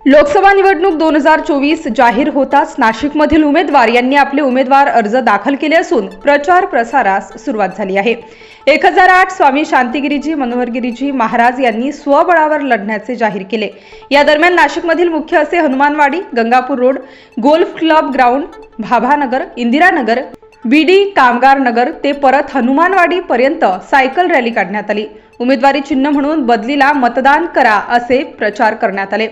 लोकसभा निवडणूक 2024 जाहीर होताच नाशिकमधील उमेदवार यांनी आपले उमेदवार अर्ज दाखल केले असून प्रचार प्रसारास सुरुवात झाली आहे। 1008 स्वामी शांतिगिरीजी मनोहरगिरीजी महाराज यांनी स्वबळावर लढण्याचे जाहीर केले। या दरम्यान नाशिकमधील मुख्य असे Hanumanwadi, Gangapur road, golf club ground, Bhabhanagar, Indiranagar, BD Kamgar Nagar ते परत हनुमानवाडी पर्यंत सायकल रॅली काढण्यात आली। उमेदवारी चिन्ह म्हणून बदलीला मतदान करा असे प्रचार करण्यात आले।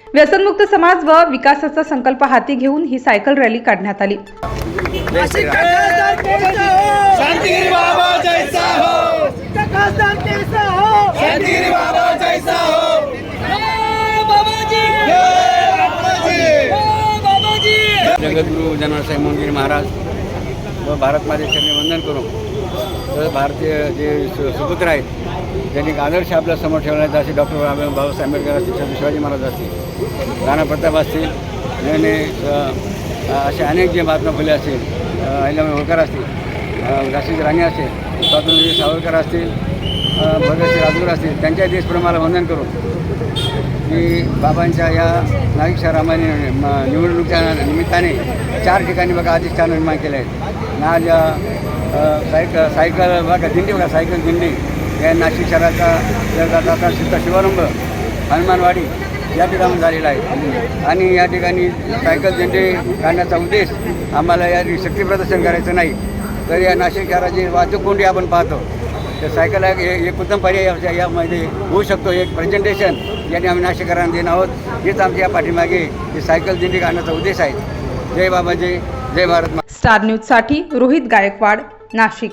व्यसनमुक्त समाज व विकासाचा संकल्प हाती घेऊन ही सायकल रॅली काढण्यात आली। शांतिगिरी बाबा जैसा हो, खासदार कैसा हो, शांतिगिरी बाबा जैसा हो, बाबाजी बाबाजी। जगद्गुरु जनार्दन मोहनगिरी महाराज व भारत माते चरणी वंदन करून तर भारतीय जे सुपुत्र आहेत त्यांनी एक आदर्श आपल्या समोर ठेवण्याचा असे डॉक्टर बाबासाहेब आंबेडकर असतील, छत्रपती शिवाजी महाराज असतील, राणा प्रताप असतील, याने असे अनेक जे महात्मा फुले असतील, अहिल्याबाई होळकर असतील, झाशीची राणी असेल, स्वातंत्र्यवीर सावरकर असतील, भगतसिंग राजगुरू असतील, त्यांच्या देशप्रेमाला वंदन करून की बाबांच्या या नाशिक शहरामध्ये निवडणुकीच्या निमित्ताने 4 ठिकाणी बघा अधिष्ठान निर्माण केले आहेत। ना सायकल बघा दिंडी, बघा सायकल दिंडी या नाशिक शहराचा जाता शुभारंभ हनुमानवाडी या ठिकाणी झालेला आहे। आणि या ठिकाणी सायकल दिंडी काढण्याचा उद्देश आम्हाला या शक्ती प्रदर्शन करायचं नाही, तर या नाशिक शहराची वाहतूक कोंडी आपण पाहतो, तर सायकल एक उत्तम पर्याय यामध्ये होऊ शकतो। एक प्रेझेंटेशन याने आम्ही नाशिककरांना देणार आहोत। हेच आमच्या या पाठीमागे ही सायकल दिंडी काढण्याचा उद्देश आहे। जय बाबाजी, जय भारत। स्टार न्यूज साठी रोहित गायकवाड, नाशिक।